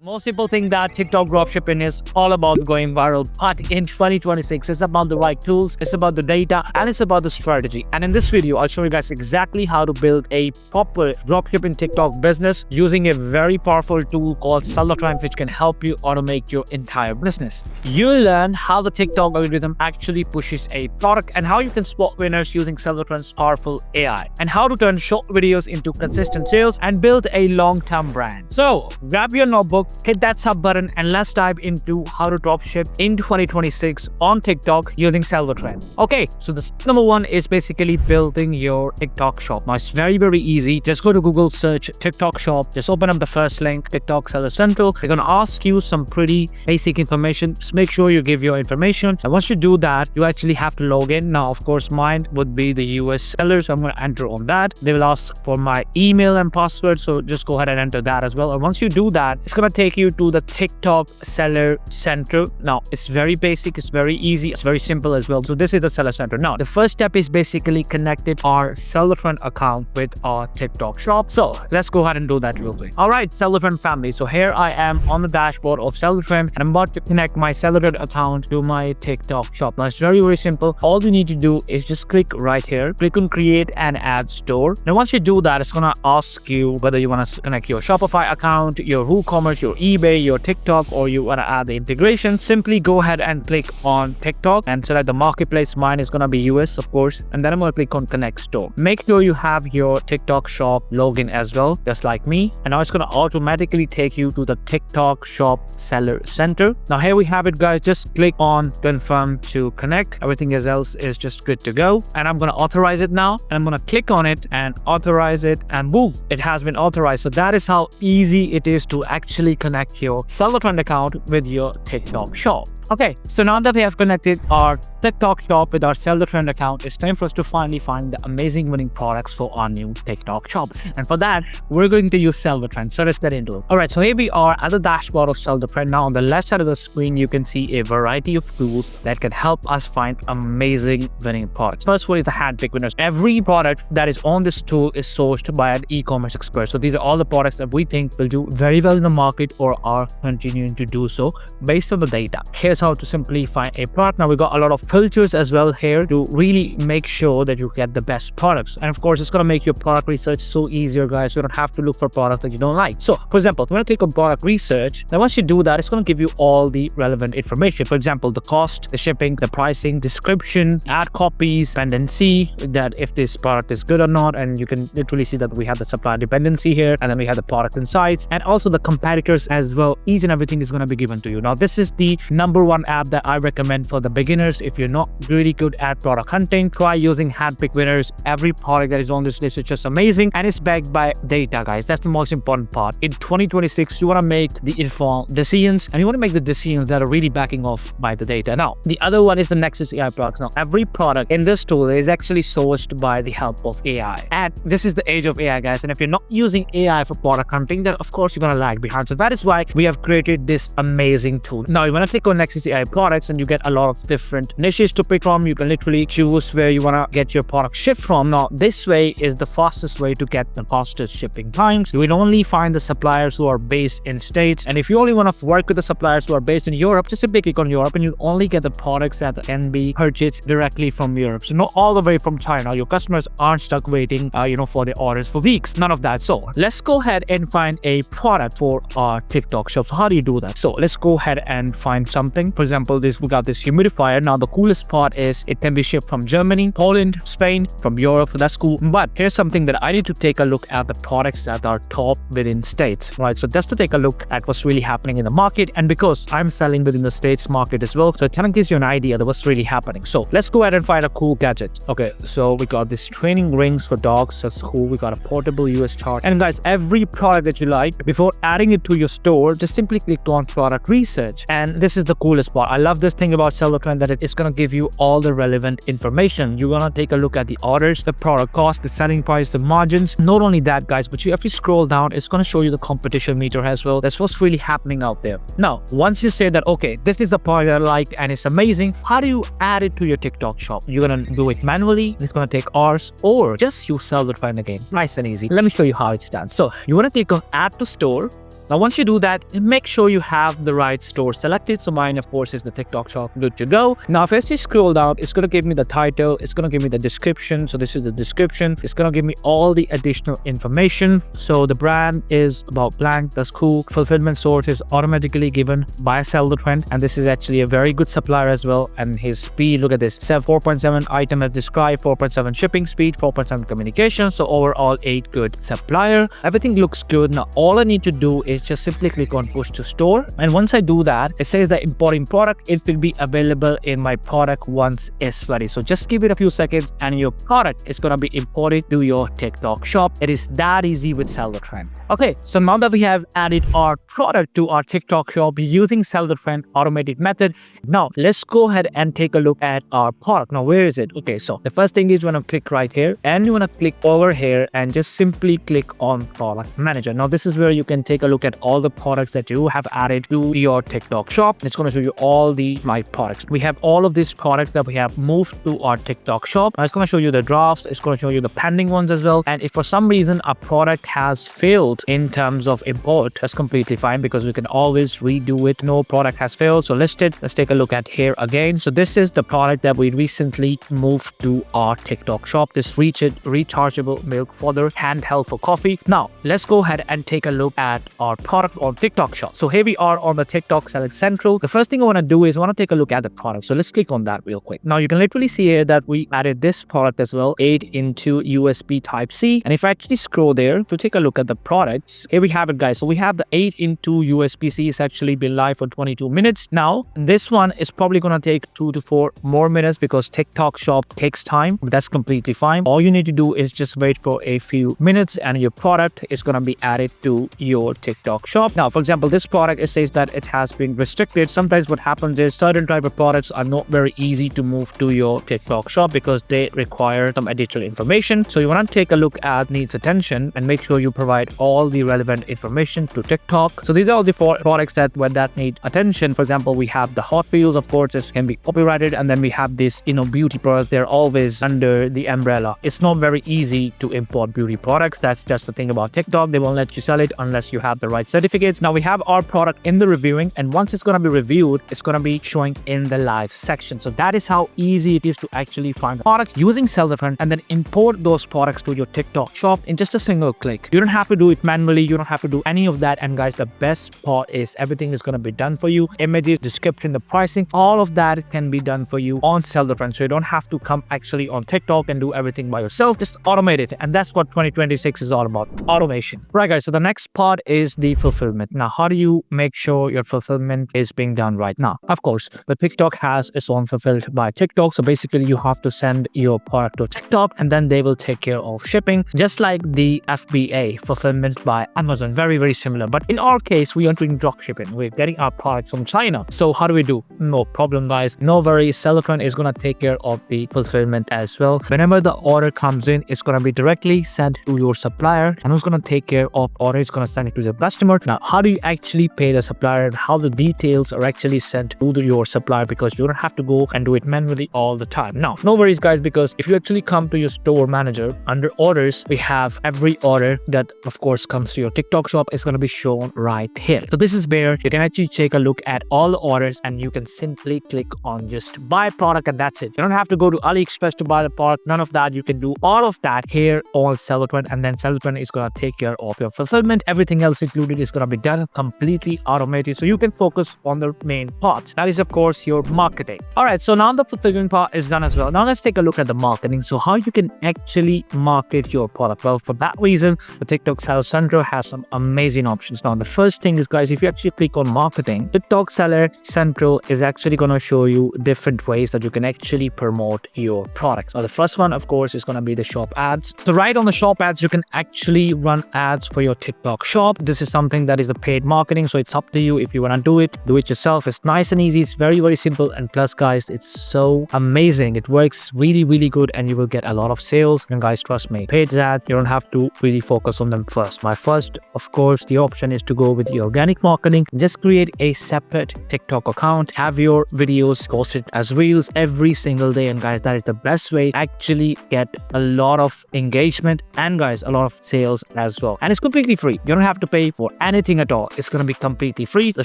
Most people think that TikTok dropshipping is all about going viral, but in 2026, it's about the right tools, it's about the data, and it's about the strategy. And in this video, I'll show you guys exactly how to build a proper dropshipping TikTok business using a very powerful tool called Trend, which can help you automate your entire business. You'll learn how the TikTok algorithm actually pushes a product and how you can spot winners using Trend's powerful AI, and how to turn short videos into consistent sales and build a long-term brand. So grab your notebook, hit that sub button, and let's dive into how to dropship in 2026 on TikTok using Trend. Okay, so the step number one is basically building your TikTok shop. Now it's very easy. Just go to Google, search TikTok shop, just open up the first link, TikTok Seller Central. They're gonna ask you some pretty basic information. Just make sure you give your information, and once you do that, you actually have to log in. Now of course mine would be the US seller, so I'm gonna enter on that. They will ask for my email and password, so just go ahead and enter that as well. And once you do that, it's gonna take you to the TikTok Seller Center. Now it's very basic, it's very easy, it's very simple as well. So this is the Seller Center. Now the first step is basically connected our Trend account with our TikTok shop. So let's go ahead and do that real quick. All right, Trend family. So here I am on the dashboard of Trend, and I'm about to connect my Trend account to my TikTok shop. Now it's very simple. All you need to do is just click right here, click on create and add store. Now once you do that, it's gonna ask you whether you want to connect your Shopify account, your WooCommerce, your eBay, your TikTok, or you want to add the integration. Simply go ahead and click on TikTok and select the marketplace. Mine is going to be US, of course, and then I'm going to click on connect store. Make sure you have your TikTok shop login as well, just like me, and now it's going to automatically take you to the TikTok shop Seller Center. Now here we have it, guys. Just click on confirm to connect. Everything else is just good to go, and I'm going to authorize it now, and I'm going to click on it and authorize it, and boom, it has been authorized. So that is how easy it is to actually connect your Trend account with your TikTok shop. Okay, so now that we have connected our TikTok shop with our Trend account, it's time for us to finally find the amazing winning products for our new TikTok shop. And for that, we're going to use Trend. So let's get into it. All right, so here we are at the dashboard of Trend. Now on the left side of the screen, you can see a variety of tools that can help us find amazing winning products. First one is the handpick winners. Every product that is on this tool is sourced by an e-commerce expert. So these are all the products that we think will do very well in the market or are continuing to do so based on the data. Here's how to simply find a product. Now we got a lot of filters as well here to really make sure that you get the best products, and of course it's going to make your product research so easier, guys. You don't have to look for products that you don't like. So for example, when I click on product research, then once you do that, it's going to give you all the relevant information. For example, the cost, the shipping, the pricing, description, ad copies, dependency, that if this product is good or not, and you can literally see that we have the supplier dependency here, and then we have the product insights, and also the competitors as well. Each and everything is going to be given to you. Now this is the number one app that I recommend for the beginners. If you're not really good at product hunting, try using handpick winners. Every product that is on this list is just amazing, and it's backed by data, guys. That's the most important part. In 2026, you want to make the informed decisions, and you want to make the decisions that are really backing off by the data. Now the other one is the Nexus AI products. Now every product in this tool is actually sourced by the help of AI, and this is the age of AI, guys. And if you're not using AI for product hunting, then of course you're gonna lag behind. So that is why we have created this amazing tool. Now you want to click on Nexus AI products, and you get a lot of different niches to pick from. You can literally choose where you want to get your product shipped from. Now this way is the fastest way to get the fastest shipping times. You will only find the suppliers who are based in States, and if you only want to work with the suppliers who are based in Europe, just simply click on Europe, and you only get the products that can be purchased directly from Europe. So not all the way from China. Your customers aren't stuck waiting for their orders for weeks. None of that. So let's go ahead and find a product for our TikTok shop. So how do you do that? So let's go ahead and find something. For example, we got this humidifier. Now the coolest part is it can be shipped from Germany, Poland, Spain, from Europe. That's cool. But here's something that I need to take a look at the products that are top within States, right? So just to take a look at what's really happening in the market, and because I'm selling within the States market as well, so it kind of gives you an idea of what's really happening. So let's go ahead and find a cool gadget. Okay, so we got this training rings for dogs. That's cool. We got a portable US chart. And guys, every product that you like, before adding it to your store, just simply click on product research. And this is the cool coolest part. I love this thing about Seller Trend that it's gonna give you all the relevant information. You're gonna take a look at the orders, the product cost, the selling price, the margins. Not only that, guys, but if you scroll down, it's gonna show you the competition meter as well. That's what's really happening out there. Now, once you say that, okay, this is the part I like and it's amazing, how do you add it to your TikTok shop? You're gonna do it manually. It's gonna take hours, or just use Seller Trend again. Nice and easy. Let me show you how it's done. So you wanna take add to store. Now, once you do that, make sure you have the right store selected. So mine, of course, is the TikTok shop. Good to go. Now, if I just scroll down, it's going to give me the title. It's going to give me the description. So this is the description. It's going to give me all the additional information. So the brand is about blank. That's cool. Fulfillment source is automatically given by Seller Trend. And this is actually a very good supplier as well. And his speed, look at this. 4.7 item as described, 4.7 shipping speed, 4.7 communication. So overall, 8 good supplier. Everything looks good. Now, all I need to do is just simply click on push to store, and once I do that, it says that importing product, it will be available in my product once it's ready. So just give it a few seconds and your product is going to be imported to your TikTok shop. It is that easy with Seller Trend. Okay, so now that we have added our product to our TikTok shop using Seller Trend automated method, now let's go ahead and take a look at our product. Now, where is it? Okay, so the first thing is you want to click right here, and you want to click over here and just simply click on product manager. Now, this is where you can take a look at all the products that you have added to your TikTok shop. It's going to show you all the my products. We have all of these products that we have moved to our TikTok shop. Now, it's going to show you the drafts. It's going to show you the pending ones as well. And if for some reason a product has failed in terms of import, that's completely fine because we can always redo it. No product has failed. So listed. Let's take a look at here again. So this is the product that we recently moved to our TikTok shop. This rechargeable milk fodder handheld for coffee. Now, let's go ahead and take a look at our product on TikTok shop. So here we are on the TikTok Select Central. The first thing I want to do is I want to take a look at the product. So let's click on that real quick. Now you can literally see here that we added this product as well, 8 into USB Type-C. And if I actually scroll there to take a look at the products, here we have it, guys. So we have the 8 into USB-C. It's actually been live for 22 minutes. Now this one is probably going to take 2 to 4 more minutes because TikTok shop takes time, but that's completely fine. All you need to do is just wait for a few minutes and your product is going to be added to your TikTok shop. Now, for example, this product, it says that it has been restricted. Sometimes what happens is certain type of products are not very easy to move to your TikTok shop because they require some additional information. So you want to take a look at needs attention and make sure you provide all the relevant information to TikTok. So these are all the 4 products that need attention. For example, we have the Hot Wheels, of course, this can be copyrighted, and then we have this, beauty products. They're always under the umbrella. It's not very easy to import beauty products. That's just the thing about TikTok. They won't let you sell it unless you have the right certificates. Now we have our product in the reviewing, and once it's going to be reviewed, it's going to be showing in the live section. So that is how easy it is to actually find products using Seller Trend and then import those products to your TikTok shop in just a single click. You don't have to do it manually. You don't have to do any of that. And guys, the best part is everything is going to be done for you. Images, description, the pricing, all of that can be done for you on Seller Trend. So you don't have to come actually on TikTok and do everything by yourself. Just automate it. And that's what 2026 is all about, automation. Right, guys. So the next part is the fulfillment. Now, how do you make sure your fulfillment is being done right now? Of course, but TikTok has its own fulfilled by TikTok. So basically, you have to send your product to TikTok and then they will take care of shipping, just like the FBA, fulfillment by Amazon. Very, very similar. But in our case, we are doing dropshipping. We're getting our products from China. So how do we do? No problem, guys. No worries. Seller Trend is going to take care of the fulfillment as well. Whenever the order comes in, it's going to be directly sent to your supplier, and who's going to take care of order? It's going to send it to the customer. Now, how do you actually pay the supplier and how the details are actually sent to your supplier, because you don't have to go and do it manually all the time. Now, no worries, guys, because if you actually come to your store manager under orders, we have every order that of course comes to your TikTok shop is going to be shown right here. So this is where you can actually take a look at all the orders and you can simply click on just buy product, and that's it. You don't have to go to AliExpress to buy the product. None of that. You can do all of that here on Seller Trend, and then Seller Trend is going to take care of your fulfillment. Everything else included is going to be done completely automated, so you can focus on the main part. That is, of course, your marketing. All right, so now the fulfillment part is done as well. Now let's take a look at the marketing. So how you can actually market your product. Well, for that reason, the TikTok Seller Central has some amazing options. Now, the first thing is, guys, if you actually click on marketing, TikTok Seller Central is actually going to show you different ways that you can actually promote your products. Now, the first one, of course, is going to be the shop ads. So right on the shop ads, you can actually run ads for your TikTok shop. This is something that is the paid marketing, so it's up to you if you want to do it yourself. itself is nice and easy. It's very simple, and plus guys, it's so amazing. It works really good, and you will get a lot of sales. And guys, trust me, paid ads, you don't have to really focus on them first. My first, of course, the option is to go with the organic marketing. Just create a separate TikTok account, have your videos posted as reels every single day, and guys, that is the best way to actually get a lot of engagement and guys, a lot of sales as well. And it's completely free. You don't have to pay for anything at all. It's going to be completely free. The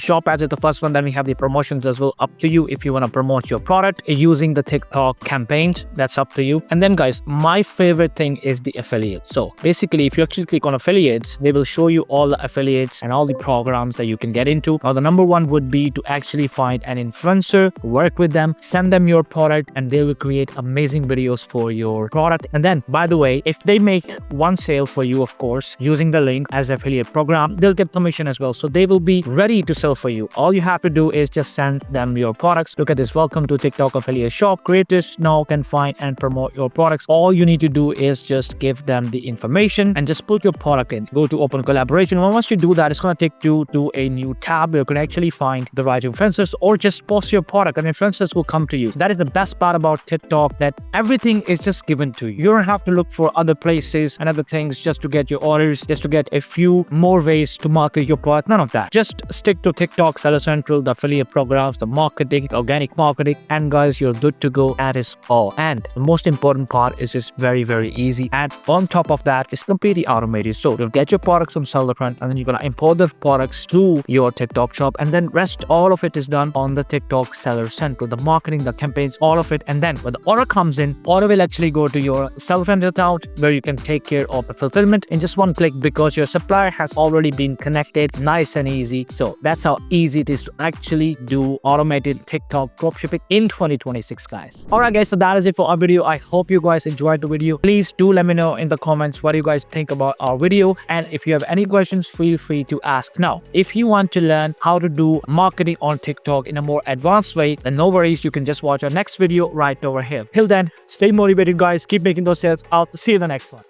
shop ads is the first one. Then we have the promotions as well. Up to you if you want to promote your product using the TikTok campaigns. That's up to you. And then guys, my favorite thing is the affiliates. So basically, if you actually click on affiliates, they will show you all the affiliates and all the programs that you can get into. Now the number one would be to actually find an influencer, work with them, send them your product, and they will create amazing videos for your product. And then by the way, if they make one sale for you, of course, using the link as affiliate program, they'll get commission as well. So they will be ready to sell for you. All you have to do is just send them your products. Look at this. Welcome to TikTok affiliate shop. Creators now can find and promote your products. All you need to do is just give them the information and just put your product in. Go to open collaboration. Once you do that, it's going to take you to a new tab where you can actually find the right influencers, or just post your product and influencers will come to you. That is the best part about TikTok, that everything is just given to you. You don't have to look for other places and other things just to get your orders, just to get a few more ways to market your product. None of that. Just stick to TikTok, Seller Central, the affiliate programs, the marketing, the organic marketing, and guys, you're good to go. That is all. And the most important part is it's very easy. And on top of that, it's completely automated. So you'll get your products from Seller Front, and then you're gonna import the products to your TikTok shop, and then rest all of it is done on the TikTok Seller Central, the marketing, the campaigns, all of it. And then when the order comes in, order will actually go to your Seller Front account where you can take care of the fulfillment in just one click, because your supplier has already been connected. Nice and easy. So that's how easy it is to actually do automated TikTok dropshipping in 2026, guys. Alright guys, so that is it for our video. I hope you guys enjoyed the video. Please do let me know in the comments what you guys think about our video, and if you have any questions, feel free to ask. Now if you want to learn how to do marketing on TikTok in a more advanced way, then no worries, you can just watch our next video right over here. Till then, stay motivated guys, keep making those sales. I'll see you in the next one.